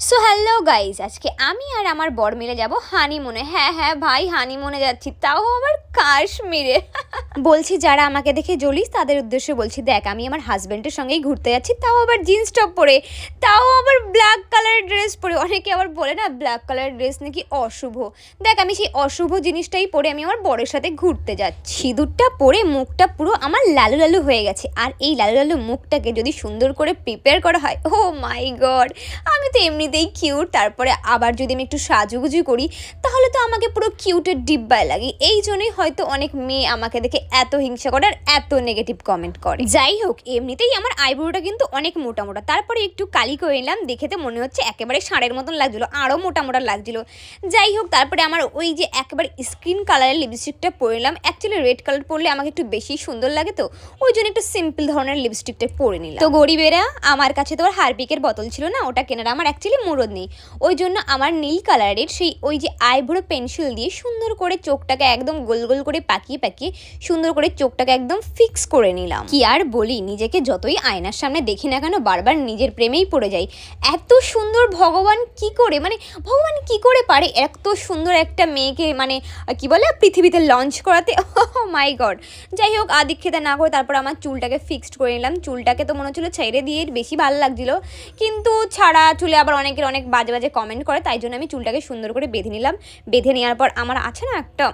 So hello guys, আজকে আমি আর আমার বর মিলে যাব হানিমুনে। হ্যাঁ হ্যাঁ ভাই, হানিমুনে যাচ্ছি, তাও আবার কাশ্মীরে। বলছি যারা আমাকে দেখে জ্বলিস তাদের উদ্দেশ্যে বলছি, দেখ আমি আমার হাজব্যান্ডের সঙ্গেই ঘুরতে যাচ্ছি, তাও আবার জিন্স টপ পরে, তাও আবার ব্ল্যাক কালারের ড্রেস পরে। অনেকে আবার বলে না ব্ল্যাক কালারের ড্রেস নাকি অশুভ। দেখ আমি সেই অশুভ জিনিসটাই পরে আমি আমার বরের সাথে ঘুরতে যাচ্ছি। সিঁদুরটা পরে মুখটা পুরো আমার লালু লালু হয়ে গেছে, আর এই লালু লালু মুখটাকে যদি সুন্দর করে প্রিপেয়ার করা হয়, ও মাই গড, আমি তো এমনিতেই কিউট। তারপরে আবার যদি আমি একটু সাজুগুজু করি তাহলে তো আমাকে পুরো কিউটের ডিব্বায় লাগে। এই জন্যই হয়তো অনেক মেয়ে আমাকে দেখে এত হিংসা করে আর এত নেগেটিভ কমেন্ট করে। যাই হোক, এমনিতেই আমার আইব্রোটা কিন্তু অনেক মোটা মোটা, তারপরে একটু কালি করে নিলাম, দেখে তো মনে হচ্ছে একেবারে ষাঁড়ের মতন লাগছিলো, আরও মোটা মোটা লাগছিলো। যাই হোক, তারপরে আমার ওই যে একেবারে স্কিন কালারের লিপস্টিকটা পরে নিলাম। অ্যাকচুয়ালি রেড কালার পরলে আমাকে একটু বেশি সুন্দর লাগে, তো ওই জন্য একটু সিম্পল ধরনের লিপস্টিকটা পরে নিলাম। তো গরিবেরা, আমার কাছে তো আর হারপিকের বোতল ছিল না, ওটা কেনার আমার অ্যাকচুয়ালি মুরদ নেই। ওই জন্য আমার নীল কালারের সেই ওই যে আইব্রো পেন্সিল দিয়ে সুন্দর করে চোখটাকে একদম গোল গোল করে পাকিয়ে পাকিয়ে সুন্দর করে চোখটাকে একদম ফিক্স করে নিলাম। কি আর বলি, নিজেকে যতই আয়নার সামনে দেখি না কেন বারবার নিজের প্রেমেই পড়ে যাই। এত সুন্দর ভগবান কি করে, মানে ভগবান কি করে পারে এত সুন্দর একটা মেয়েকে, মানে কি বলে, পৃথিবীতে লঞ্চ করাতে। ও মাই গড। যাই হোক, আদিক খেতে না করে তারপর আমার চুলটাকে ফিক্সড করে নিলাম। চুলটাকে তো মনে হচ্ছিলো ছেড়ে দিয়ে বেশি ভালো লাগছিলো, কিন্তু ছাড়া চুলে আবার অনেকের অনেক বাজে বাজে কমেন্ট করে, তাই জন্য আমি চুলটাকে সুন্দর করে বেঁধে নিলাম। বেঁধে নেওয়ার পর আমার আছে না একটা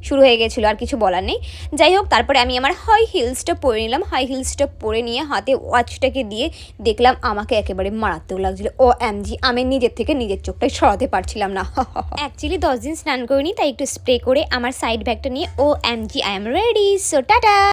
শুরু হয়ে গেছিলো, আর কিছু বলার নেই। যাই হোক, তারপরে আমি আমার হাই হিলসটা পরে নিলাম। হাই হিলসটা পরে নিয়ে হাতে ওয়াচটাকে দিয়ে দেখলাম আমাকে একেবারে মারাত্মক লাগছিলো। ও এমজি, আমি নিজের থেকে নিজের চোখটাই সরাতে পারছিলাম না। অ্যাকচুয়ালি 10 দিন স্নান করিনি, তাই একটু স্প্রে করে আমার সাইড ব্যাগটা নিয়ে OMG, I am ready. So tata.